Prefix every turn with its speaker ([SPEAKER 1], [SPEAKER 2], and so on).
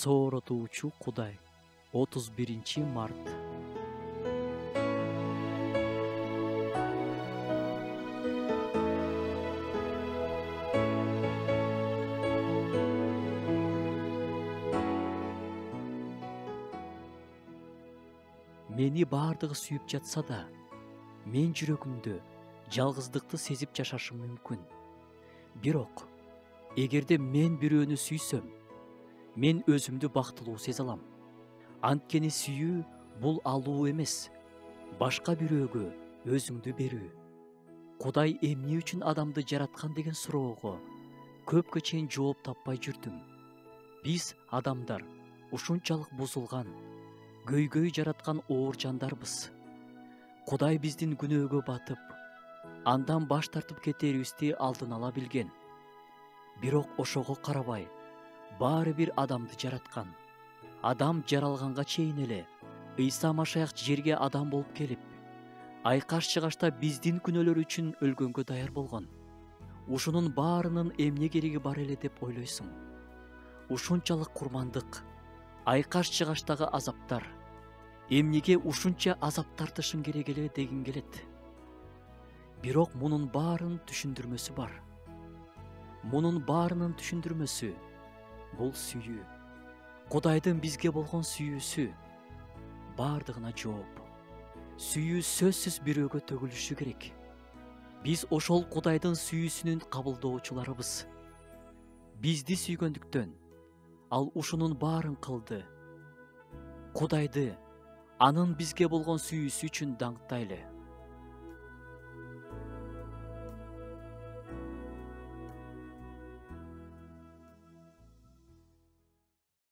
[SPEAKER 1] Сооротуучу Кудай. 31 март. Мени бардыгы сүйүп жатса да, мен жүрөгүмдө жалгыздыкты сезип жашашым мүмкүн. Бирок, эгерде мен бирөөнү сүйсөм, мен өзүмдү бактылуу сезе алам. Анткени сүйүү бул алуу эмес, башка бирөөгө өзүңдү берүү. Кудай эмне үчүн адамды жараткан деген суроого көпкө чейин жооп таппай жүрдүм. Биз адамдар ушунчалык бузулган, көйгөй жараткан оор жандарбыз. Кудай биздин күнөөгө батып, андан баш тартып кетерибизди алдын ала билген. Бирок ошого карабай, баары бир адамды жараткан. Адам жаралганга чейин эле Ыйса Машаях жерге адам болуп келип, айкаш-чыгашта биздин күнөөлөр үчүн өлгөнгө даяр болгон. Ушунун баарынын эмне кереги бар эле деп ойлойсуң? Ушунчалык курмандык, айкаш-чыгаштагы азаптар, эмнеге ушунча азап тартышың керек эле дегин келет. Бирок мунун баарынын түшүндүрмөсү бар. Мунун баарынын түшүндүрмөсү бул сүйүү. Кудайдын бизге болгон сүйүүсү бардыгына жооп. Сүйүү сөзсүз бирөөгө төгүлүшү керек. Биз ошол Кудайдын сүйүүсүнүн кабылдоочуларыбыз. Бизди сүйгөндүктөн ал ушунун баарын кылды. Кудайды анын бизге болгон сүйүүсү үчүн даңктайлы.